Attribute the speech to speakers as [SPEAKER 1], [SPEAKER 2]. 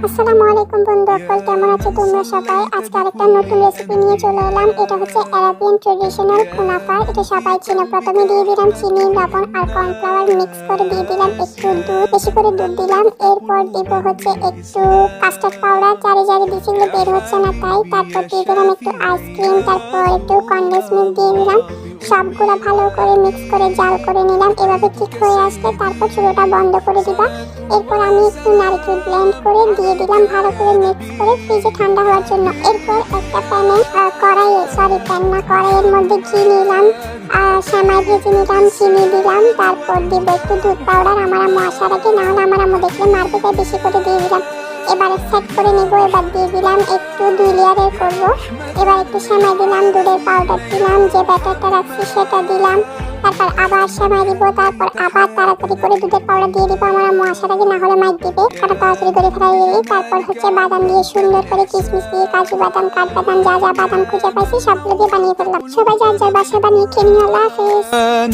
[SPEAKER 1] আসসালামু আলাইকুম বন্ধু, কেমন আছো তোমরা সবাই? আজকে আরেকটা নতুন রেসিপি নিয়ে চলে এলাম। এটা হচ্ছে আরাবিয়ান ট্রেডিশনাল কুনাফা। এটা সবাই চিনে। প্রথমে দিয়ে দিলাম চিনি, লবণ আর কর্নফ্লাওয়ার মিক্স করে দিয়ে দিলাম একটু দুধ, বেশি করে দুধ দিলাম। এরপর দিব হচ্ছে একটু কাস্টার্ড পাউডার, জারি জারি দিচ্ছিল বের হচ্ছে না তাই। তারপর দিয়ে দিলাম একটু আইসক্রিম, তারপর একটু কনডেন্স মিল্ক দিয়ে দিলাম। সবগুলো ভালো করে মিক্স করে জাল করে নিলাম। এভাবে ঠিক হয়ে আসলে তারপর চুলাটা বন্ধ করে দিবা। এরপর আমি একটু নারকেল ব্লেন্ড করে দিয়ে দিলাম, ভালো করে মিক্স করে ফ্রিজে ঠান্ডা হওয়ার জন্য। এরপর একটা কড়াইয়ের মধ্যে ঘি নিলাম, সেমাই ভেজে নিলাম, চিনি দিলাম, তারপর দিব একটু দুধ পাউডার। আমার আম্মু আসার আগে, না হলে আমার আম্মু দেখলে মারবে, তাই বেশি করে দিয়ে দিলাম। এবারে সেট করে নিব। এবার দিয়ে দিলাম একটু 2 লেয়ারের করব। এবার একটু সেমাই দিলাম, দুধের পাউডার দিলাম, যে ব্যাটারটা রাখছি সেটা দিলাম, তারপর আবার সেমাই দিব, তারপর আবার তাড়াতাড়ি করে দুধের পাউডার দিয়ে দিব। আমার আম্মু আসার আগে, না হলে মাইক দিবে, কাটা তাড়াতাড়ি করে ফেলাই দিই। তারপর হচ্ছে বাদাম দিয়ে সুন্দর করে কিশমিশ দিয়ে, কাজু বাদাম, কাঠবাদাম, যা যা বাদাম খুঁজে পাইছি সবগুলো দিয়ে বানিয়ে ফেললাম। সবাই যার যার বাসায় বানিয়ে খেয়ে নিয়ে। আল্লাহ হাফেজ।